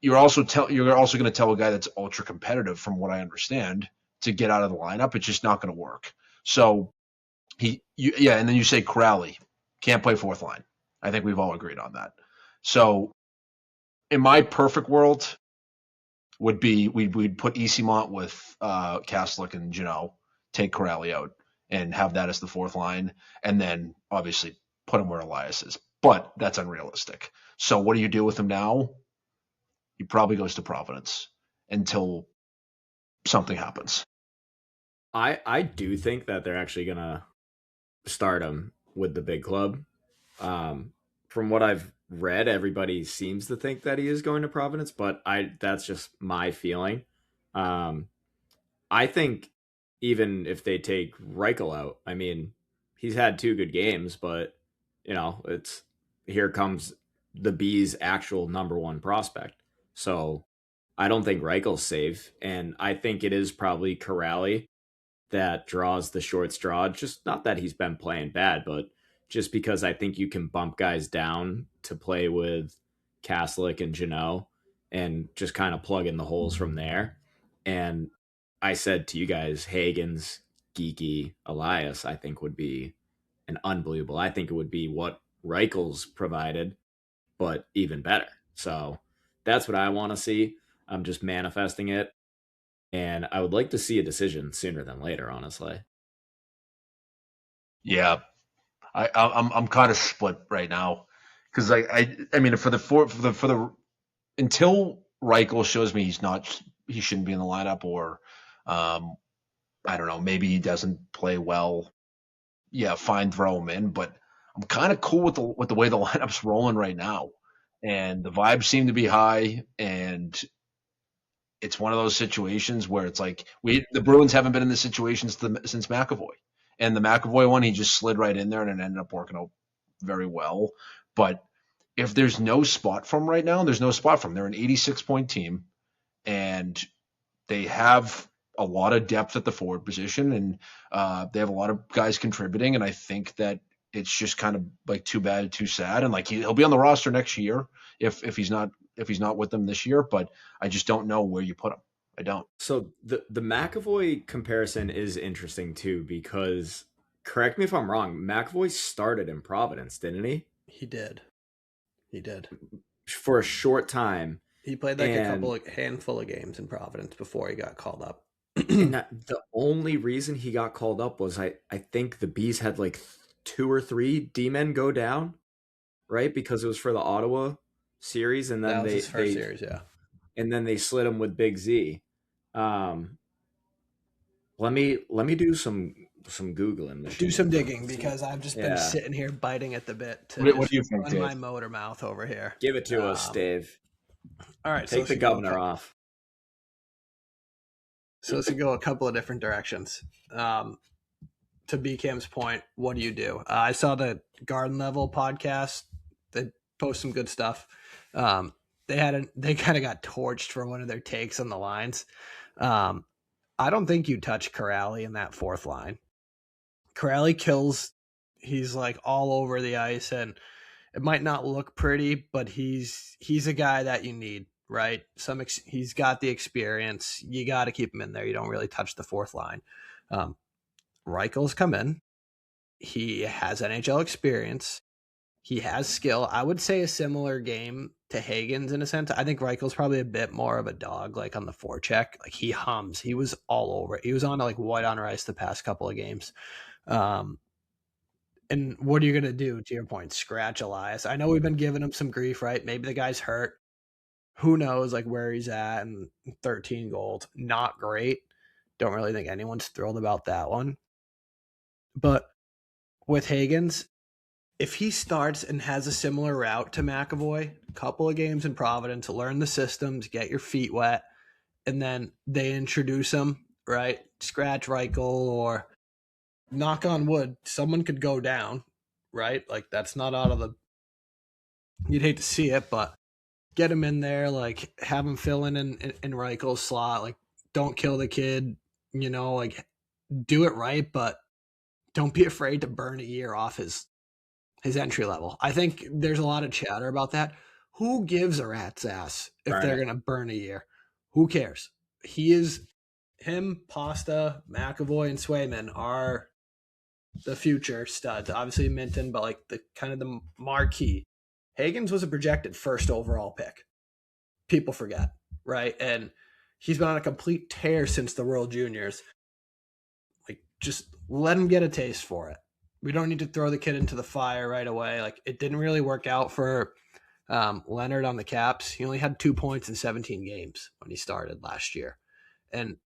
you're also going to tell a guy that's ultra competitive, from what I understand, to get out of the lineup. It's just not going to work. So and then you say Crowley can't play fourth line. I think we've all agreed on that. So in my perfect world would be we'd put Easymont with Kaslik and Janot, take Crowley out, and have that as the fourth line, and then obviously put him where Elias is. But that's unrealistic. So what do you do with him now? He probably goes to Providence until something happens. I do think that they're actually gonna start him with the big club. From what I've read, everybody seems to think that he is going to Providence, but that's just my feeling. I think even if they take Reichel out, I mean, he's had 2 good games, but it's here comes the Bees' actual number 1 prospect. So I don't think Reichel's safe, and I think it is probably Corrali that draws the short straw. Just not that he's been playing bad, but just because I think you can bump guys down to play with Kaslik and Janot and just kind of plug in the holes from there. And I said to you guys, Hagens, Geeky, Elias, I think would be an unbelievable. I think it would be what Reichel's provided, but even better. So that's what I want to see. I'm just manifesting it. And I would like to see a decision sooner than later, honestly. Yeah, I'm kind of split right now, because I mean for the until Reichel shows me he shouldn't be in the lineup, or I don't know, maybe he doesn't play well. Yeah, fine, throw him in. But I'm kind of cool with the way the lineup's rolling right now, and the vibes seem to be high, and it's one of those situations where it's like the Bruins haven't been in this situation since McAvoy. And the McAvoy one, he just slid right in there, and it ended up working out very well. But if there's no spot for him right now, there's no spot for him. They're an 86-point team, and they have a lot of depth at the forward position, and they have a lot of guys contributing. And I think that it's just kind of like too bad, too sad. And like he'll be on the roster next year if he's not with them this year. But I just don't know where you put him. I don't. So the McAvoy comparison is interesting too, because correct me if I'm wrong, McAvoy started in Providence, didn't he? He did. For a short time. He played like a handful of games in Providence before he got called up. And the only reason he got called up was I think the Bees had like 2 or 3 D-men go down, right? Because it was for the Ottawa series, and then that was his first series, yeah. And then they slid him with Big Z. Let me do some some Googling machine. Do some digging because I've just been Yeah. sitting here biting at the bit to What do you think, run Dave? my motor mouth over here. Give it to us, Dave. All right, Take the governor off. So let's go a couple of different directions. To BCam's point, what do you do? I saw the Garden Level podcast. They post some good stuff. They kind of got torched for one of their takes on the lines. I don't think you touch Corrali in that fourth line. Corrali kills. He's like all over the ice, and it might not look pretty, but he's a guy that you need, right? He's got the experience. You got to keep him in there. You don't really touch the fourth line. Reichel's come in. He has NHL experience. He has skill. I would say a similar game to Hagens in a sense. I think Reichel's probably a bit more of a dog, like on the forecheck. Like he hums. He was all over it. He was on like white on rice the past couple of games. And what are you going to do, to your point? Scratch Elias. I know we've been giving him some grief, right? Maybe the guy's hurt. Who knows like where he's at, and 13 goals. Not great. Don't really think anyone's thrilled about that one. But with Hagens, if he starts and has a similar route to McAvoy, a couple of games in Providence, learn the systems, get your feet wet, and then they introduce him, right? Scratch Reichel, or knock on wood, someone could go down, right? Like that's not out of the, you'd hate to see it, but get him in there, like have him fill in Reichel's slot, like don't kill the kid, like do it right, but don't be afraid to burn a year off his entry level. I think there's a lot of chatter about that. Who gives a rat's ass if they're going to burn a year? Who cares? Him, Pasta, McAvoy, and Swayman are the future studs. Obviously Minton, but like the kind of the marquee. Hagens was a projected first overall pick. People forget, right? And he's been on a complete tear since the World Juniors. Like, just let him get a taste for it. We don't need to throw the kid into the fire right away. Like, it didn't really work out for Leonard on the Caps. He only had 2 points in 17 games when he started last year. And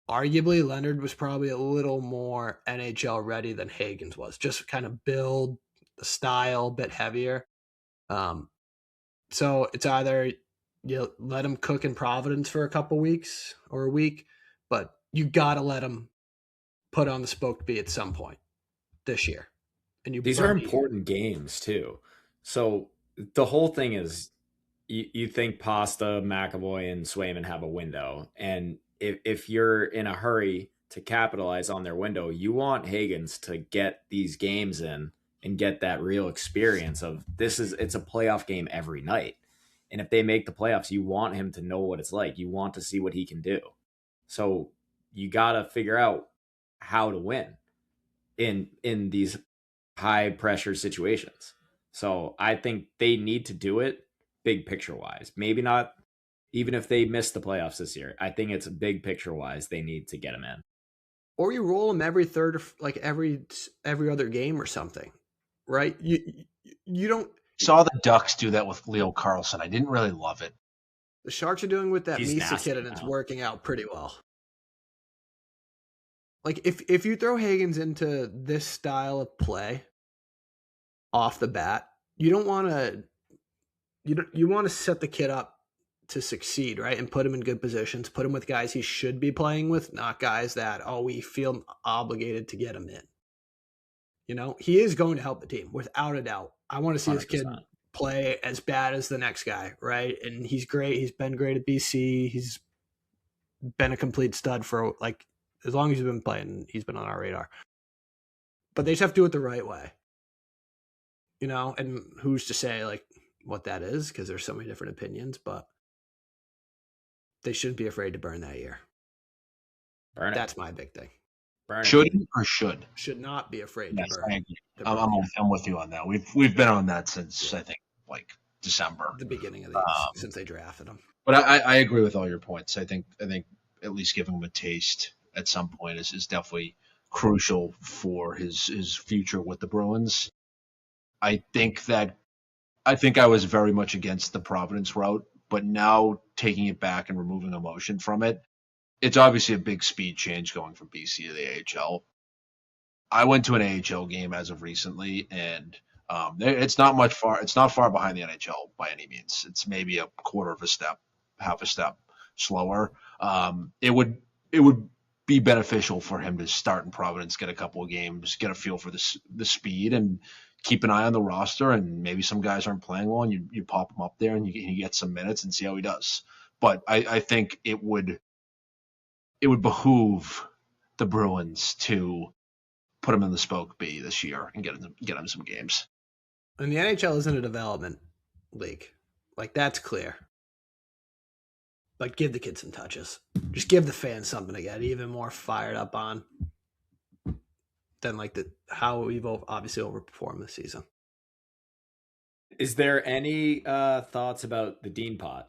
arguably, Leonard was probably a little more NHL ready than Hagens was. Just kind of build, the style, a bit heavier. So it's either you let him cook in Providence for a couple weeks or a week, but you got to let him put on the spoke bee at some point this year. And These are important games too. So the whole thing is you think Pasta, McAvoy, and Swayman have a window. And if you're in a hurry to capitalize on their window, you want Hagens to get these games in and get that real experience of it's a playoff game every night. And if they make the playoffs, you want him to know what it's like. You want to see what he can do. So you got to figure out how to win in these high pressure situations. So I think they need to do it big picture wise. Maybe not even if they miss the playoffs this year. I think it's big picture wise. They need to get him in. Or you roll him every third, like every other game or something, right? You don't. Saw the Ducks do that with Leo Carlson. I didn't really love it. The Sharks are doing with that He's Misa nasty kid, and it's now. working out pretty well. Like if you throw Hagens into this style of play off the bat, you don't want to. You want to set the kid up to succeed, right? And put him in good positions. Put him with guys he should be playing with, not guys that we feel obligated to get him in. He is going to help the team without a doubt. I want to see 100%. this kid play as bad as the next guy, right? And he's great. He's been great at BC. He's been a complete stud for like as long as he's been playing. He's been on our radar. But they just have to do it the right way, And who's to say like what that is? Because there's so many different opinions. But they shouldn't be afraid to burn that year. Burn it. That's my big thing. Burn it. Should or should? Should not be afraid Yes, to burn. I agree. to burn I'm with you on that. We've been on that since I think like December, the beginning of the since they drafted him. but I agree with all your points. I think at least giving him a taste at some point is definitely crucial for his future with the Bruins. I think I was very much against the Providence route, but now taking it back and removing emotion from it, it's obviously a big speed change going from BC to the AHL. I went to an AHL game as of recently, and it's not far. It's not far behind the NHL by any means. It's maybe a quarter of a step, half a step slower. It would be beneficial for him to start in Providence, get a couple of games, get a feel for the speed, and keep an eye on the roster. And maybe some guys aren't playing well, and you pop him up there and you get some minutes and see how he does. But I think it would behoove the Bruins to put him in the Spoke B this year and get him some games. And the NHL isn't a development league. Like, that's clear. But give the kid some touches. Just give the fans something to get even more fired up on than like how we've obviously overperformed this season. Is there any thoughts about the Dean Pot?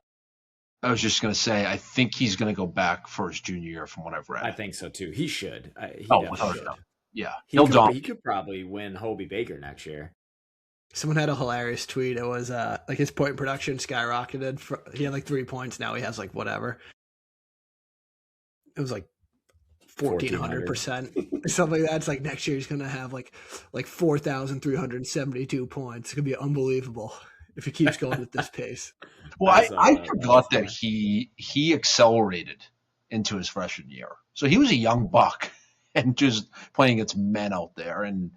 I was just going to say, I think he's going to go back for his junior year from what I've read. I think so too. He should. Without a doubt. Yeah. He could probably win Hobie Baker next year. Someone had a hilarious tweet. It was like his point production skyrocketed. He had like 3 points. Now he has like whatever. It was like 1,400% or something like that. It's like next year he's going to have like 4,372 points. It's going to be unbelievable if he keeps going at this pace. Well, I forgot that he accelerated into his freshman year. So he was a young buck and just playing against men out there. And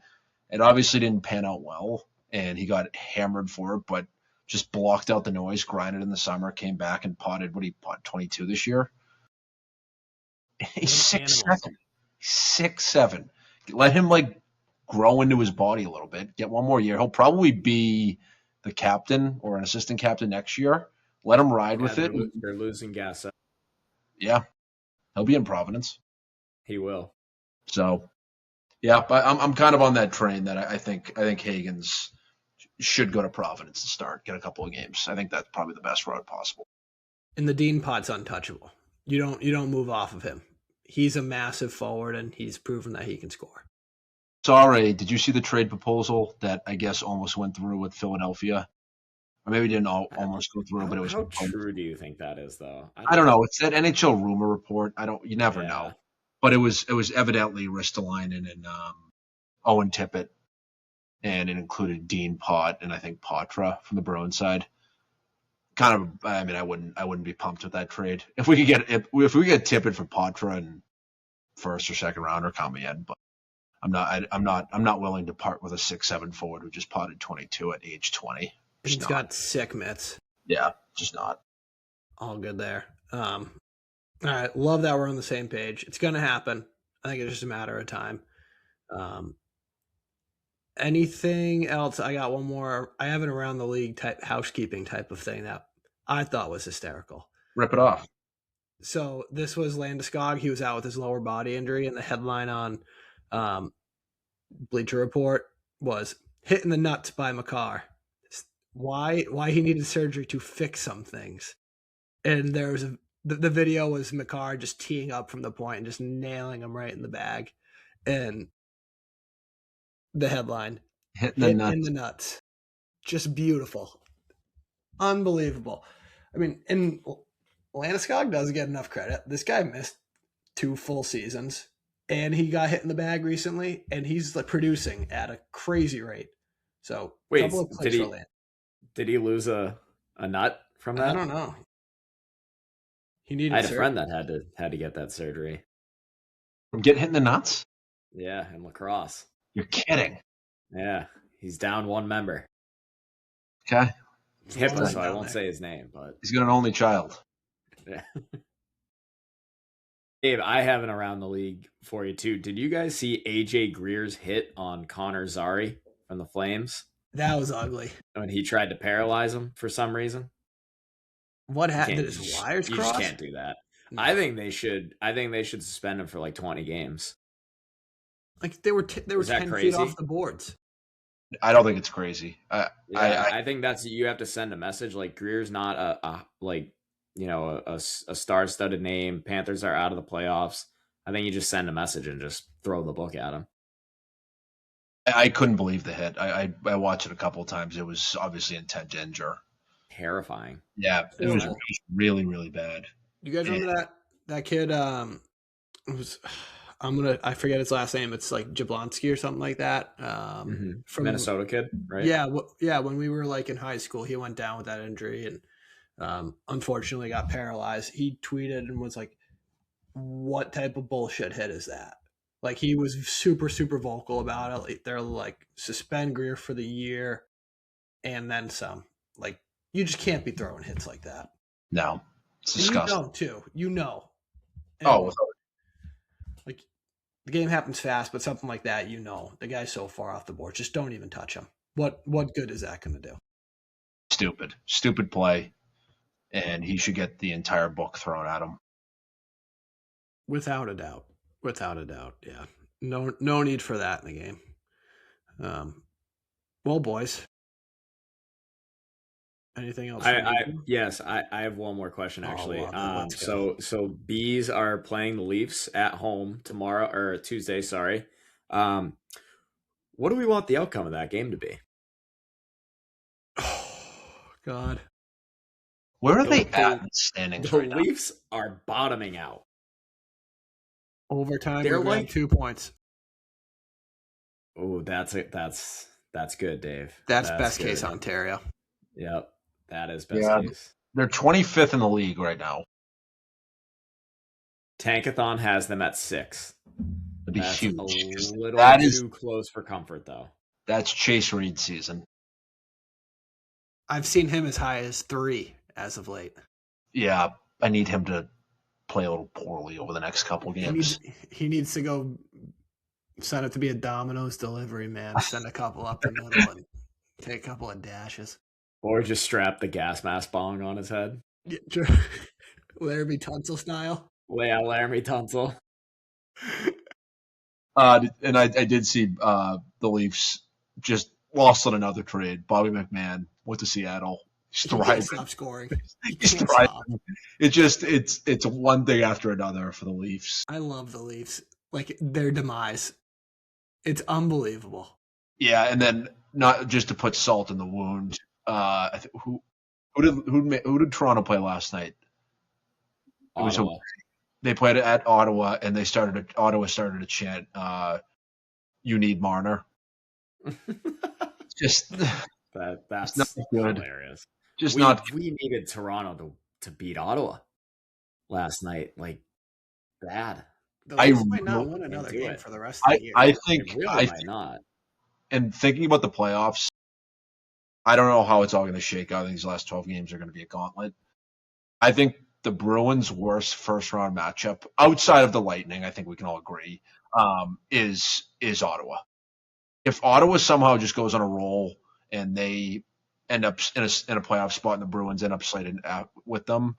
it obviously didn't pan out well. And he got hammered for it, but just blocked out the noise, grinded in the summer, came back and potted 22 this year? He's 6'7". 6'7". Let him like grow into his body a little bit. Get one more year. He'll probably be the captain or an assistant captain next year. Let him ride with it. They're losing gas up. Yeah. He'll be in Providence. He will. So, yeah, but I'm kind of on that train that I think Hagens should go to Providence to start, get a couple of games. I think that's probably the best route possible. And the Dean Pot's untouchable. You don't move off of him. He's a massive forward, and he's proven that he can score. Sorry, did you see the trade proposal that I guess almost went through with Philadelphia? Or maybe it didn't almost go through, but it was. How true do you think that is, though? I don't know. It's that NHL rumor report. You never know. But it was evidently Ristolainen and Owen Tippett, and it included Dean Pott and I think Poitras from the Bruins side. Kind of, I mean, I wouldn't be pumped with that trade. If we get Tippett for Poitras and first or second rounder, count me in. But I'm not willing to part with a 6'7" forward who just potted 22 at age 20. He's got sick mitts. Yeah, just not. All good there. All right, love that we're on the same page. It's going to happen. I think it's just a matter of time. Anything else? I got one more. I have an around the league type housekeeping type of thing that I thought was hysterical. Rip it off. So this was Landeskog. He was out with his lower body injury, and the headline on Bleacher Report was "Hit in the nuts by Makar." Why he needed surgery to fix some things, and there was the video was Makar just teeing up from the point and just nailing him right in the bag, and the headline Hit in the nuts. Just beautiful, unbelievable. I mean, and Landeskog doesn't get enough credit. This guy missed 2 full seasons, and he got hit in the bag recently, and he's like producing at a crazy rate. So, wait, did he lose a nut from that? I don't know. He needed. I had a friend that had to get that surgery. From getting hit in the nuts? Yeah, in lacrosse. You're kidding. Yeah, he's down one member. Okay. Hipper, so I won't say his name, but he's got an only child. Yeah. Dave, I have an around the league for you too. Did you guys see AJ Greer's hit on Connor Zary from the Flames? That was ugly. When he tried to paralyze him for some reason. What happened? Did his wires cross? You just can't do that. No. I think they should suspend him for like 20 games. Like they were 10 feet off the boards. I don't think it's crazy. I think that's you have to send a message. Like Greer's not a star-studded name. Panthers are out of the playoffs. I think you just send a message and just throw the book at him. I couldn't believe the hit. I watched it a couple of times. It was obviously intent to injure. Terrifying. Yeah, it was really, really bad. You guys remember that kid? It was I forget his last name. It's like Jablonski or something like that. From Minnesota kid, right? Yeah. When we were like in high school, he went down with that injury and unfortunately got paralyzed. He tweeted and was like, "What type of bullshit hit is that?" Like he was super, super vocal about it. Like, they're like suspend Greer for the year and then some. Like you just can't be throwing hits like that. No, it's And disgusting. you know too. You know. And, Oh, like the game happens fast, but something like that, you know, the guy's so far off the board. Just don't even touch him. What good is that going to do? stupid play, and he should get the entire book thrown at him. Without a doubt. Yeah. No need for that in the game. Well, boys. Anything else? I have one more question actually. So Bees are playing the Leafs at home tomorrow or Tuesday, sorry. What do we want the outcome of that game to be? Oh, God. Where are they at in the standings The right now? Leafs are bottoming out. Overtime, They're we like grabbed 2 points. Oh, that's good, Dave. That's best good. case Ontario. Yep, that is best case. They're 25th in the league right now. Tankathon has them at 6. That'd be That's huge. a little That too is close for comfort, though. That's Chase Reed season. I've seen him as high as 3 as of late. Yeah, I need him to play a little poorly over the next couple games. He needs to go send it to be a Domino's delivery man. Send a couple up the middle and take a couple of dashes. Or just strap the gas mask bong on his head. Yeah, Laramie Tunsil style. Yeah, Laramie Tunsil. And I did see the Leafs just lost on another trade. Bobby McMahon went to Seattle. He's He can't thriving. stop scoring. He's can't thriving. It's one thing after another for the Leafs. I love the Leafs. Like their demise. It's unbelievable. Yeah, and then not just to put salt in the wound. Who did Toronto play last night? Ottawa. They played at Ottawa, and Ottawa started to chant, "You need Marner." Just that's not good. Hilarious. Just we needed Toronto to beat Ottawa last night. Like bad. The Leafs might not win another game for the rest of the year. I think It really might not. And thinking about the playoffs, I don't know how it's all going to shake out. These last 12 games are going to be a gauntlet. I think the Bruins' worst first-round matchup, outside of the Lightning, I think we can all agree, is Ottawa. If Ottawa somehow just goes on a roll and they end up in a playoff spot and the Bruins end up slated with them,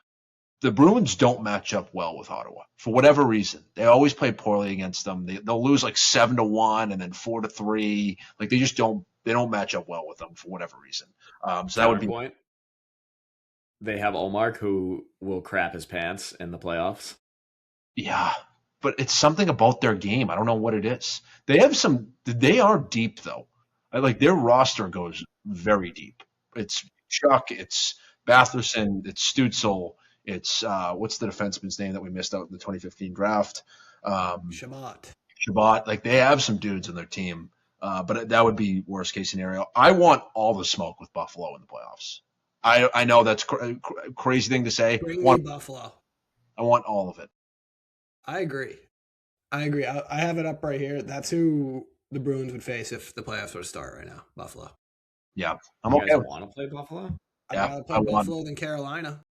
the Bruins don't match up well with Ottawa for whatever reason. They always play poorly against them. They'll lose like 7-1 and then 4-3. Like they just don't match up well with them for whatever reason. So that would be point. They have Omar who will crap his pants in the playoffs. Yeah, but it's something about their game. I don't know what it is. They are deep though. Like their roster goes very deep. It's Chuck, it's Batherson, it's Stützle. It's what's the defenseman's name that we missed out in the 2015 draft? Shabbat. Like they have some dudes in their team, but that would be worst case scenario. I want all the smoke with Buffalo in the playoffs. I know that's a crazy thing to say. Bring me Buffalo. I want all of it. I agree. I have it up right here. That's who the Bruins would face if the playoffs were to start right now. Buffalo. Yeah, I'm okay. You guys want to play Buffalo? I'd rather play Buffalo than Carolina.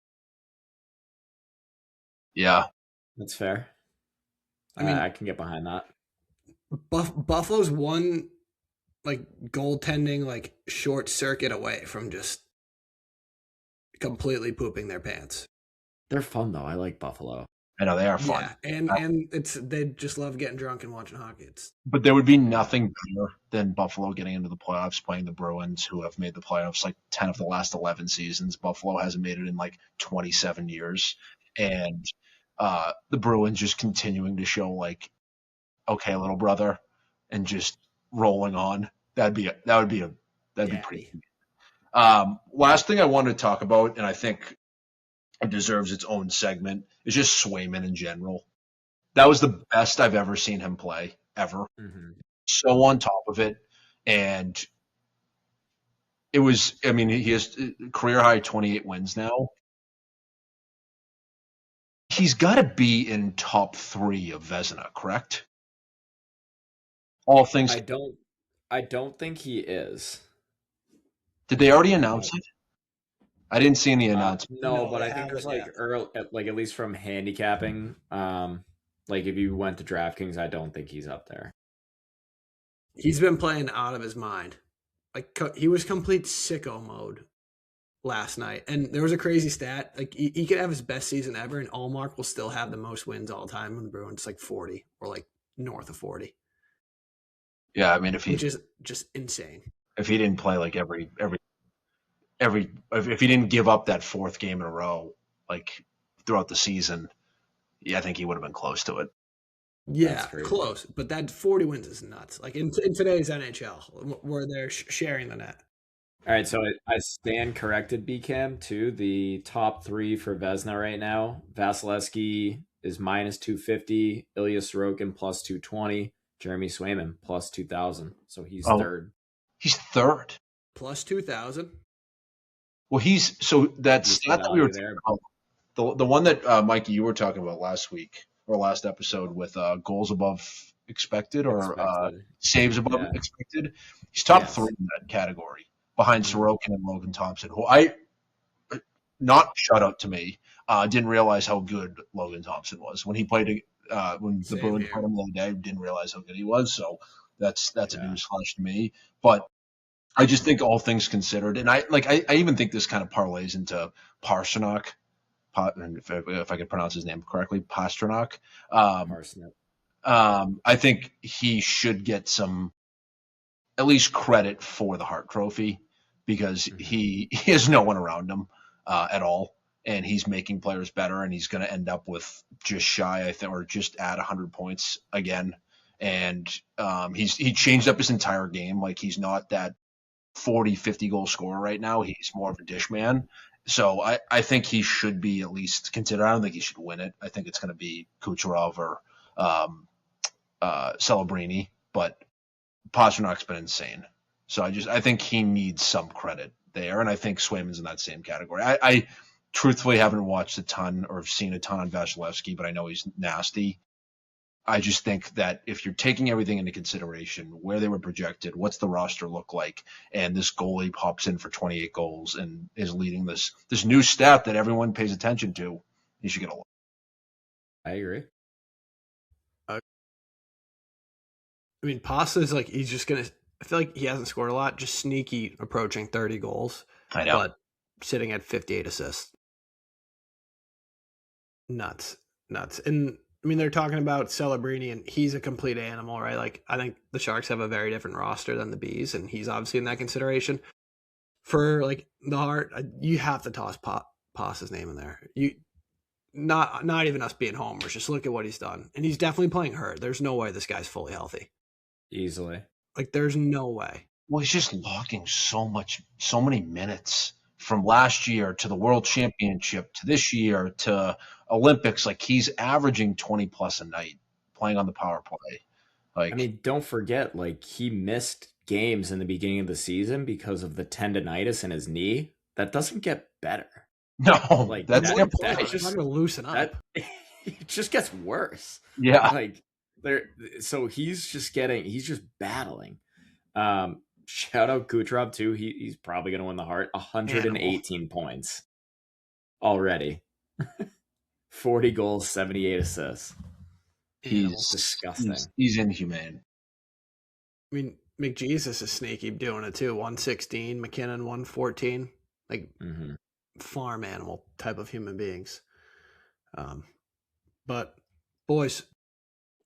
Yeah, that's fair. I mean, I can get behind that. Buffalo's one like goaltending like short circuit away from just completely pooping their pants. They're fun though. I like Buffalo. I know they are fun. Yeah, and they just love getting drunk and watching hockey. But there would be nothing better than Buffalo getting into the playoffs, playing the Bruins, who have made the playoffs like 10 of the last 11 seasons. Buffalo hasn't made it in like 27 years, and the Bruins just continuing to show like, okay, little brother, and just rolling on. That'd be pretty. Last thing I wanted to talk about, and I think it deserves its own segment, is just Swayman in general. That was the best I've ever seen him play, ever. Mm-hmm. So on top of it. And it was, I mean, he has career high 28 wins now. He's got to be in top 3 of Vezina, correct? All things. I don't think he is. Did they already announce it? I didn't see any announcement. No, No, but they I think there's haven't like yet. early, like at least from handicapping, like if you went to DraftKings, I don't think he's up there. He's been playing out of his mind. Like he was complete sicko mode last night. And there was a crazy stat. Like he could have his best season ever, and Allmark will still have the most wins all time in the Bruins, like 40 or like north of 40, Yeah, I mean, which is just insane. if he didn't play like if he didn't give up that 4th game in a row, like throughout the season, yeah, I think he would have been close to it. Yeah, close. But that 40 wins is nuts. Like in today's NHL, where they're sharing the net. All right, so I stand corrected, BCam, too. The top 3 for Vezina right now. Vasilevsky is minus 250, Ilya Sorokin plus 220, Jeremy Swayman plus 2,000. So he's third. He's third. Plus 2,000. Well, so that stat that we were talking about, the one that Mikey, you were talking about last week or last episode with goals above expected or saves above expected. He's top 3 in that category, behind Sorokin and Logan Thompson, who not shout out to me, didn't realize how good Logan Thompson was when he played. When the Bruins played him the other day, didn't realize how good he was. So that's a newsflash to me. But I just think all things considered, and I even think this kind of parlays into Pastrnak, if I could pronounce his name correctly, Pastrnak. I think he should get some, at least credit for the Hart Trophy, because he has no one around him at all, and he's making players better, and he's going to end up with just shy, I think, or just at 100 points again. And he changed up his entire game. Like, he's not that 40, 50 goal scorer right now. He's more of a dish man. So I think he should be at least considered. I don't think he should win it. I think it's going to be Kucherov or Celebrini, but Pasternak's been insane. So I think he needs some credit there, and I think Swayman's in that same category. I truthfully haven't watched a ton or seen a ton on Vasilevsky, but I know he's nasty. I just think that if you're taking everything into consideration, where they were projected, what's the roster look like, and this goalie pops in for 28 goals and is leading this new stat that everyone pays attention to, you should get a look. I agree. I mean, Pasta is like, he's just going to, I feel like he hasn't scored a lot, just sneaky approaching 30 goals. I know. But sitting at 58 assists. Nuts. And I mean, they're talking about Celebrini, and he's a complete animal, right? Like, I think the Sharks have a very different roster than the Bees, and he's obviously in that consideration. For, like, the Hart, you have to toss Pasta's name in there. Not even us being homers. Just look at what he's done. And he's definitely playing hurt. There's no way this guy's fully healthy. Easily. Like, there's no way. Well, he's just logging so many minutes from last year to the World Championship to this year to Olympics. Like, he's averaging 20 plus a night playing on the power play. Like, I mean, don't forget, like, he missed games in the beginning of the season because of the tendonitis in his knee. That doesn't get better. No, like that's just not going to loosen up. It just gets worse. Yeah. Like, so he's just battling. Shout out Kucherov too. He's probably going to win the Hart. 118 points already. 40 goals, 78 assists. He's disgusting. He's inhumane. I mean, McJesus is sneaky doing it too. 116, McKinnon 114. Like, farm animal type of human beings. But boys,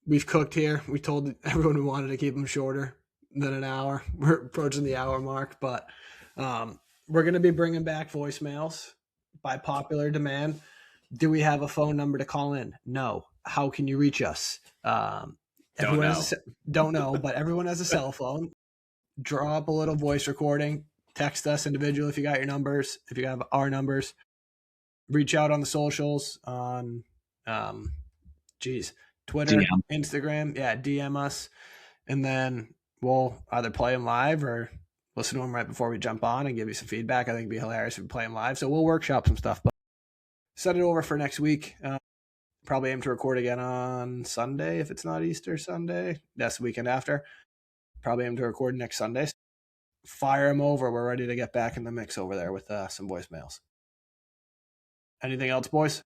we've cooked here. We told everyone we wanted to keep them shorter than an hour. We're approaching the hour mark, but we're going to be bringing back voicemails by popular demand. Do we have a phone number to call in? No. How can you reach us? Don't know, but everyone has a cell phone. Draw up a little voice recording. Text us individually if you got your numbers. If you have our numbers, reach out on the socials on, Twitter, DM. Instagram. Yeah, DM us. And then we'll either play them live or listen to them right before we jump on and give you some feedback. I think it'd be hilarious if we play them live. So we'll workshop some stuff. But set it over for next week. Probably aim to record again on Sunday if it's not Easter Sunday. That's the weekend after. Probably aim to record next Sunday. Fire them over. We're ready to get back in the mix over there with some voicemails. Anything else, boys?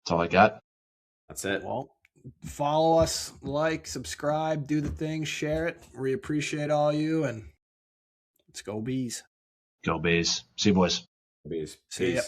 That's all I got. That's it. Well, follow us, like, subscribe, do the thing, share it. We appreciate all you, and let's go Bees. Go Bees. See you, boys. Peace. See ya.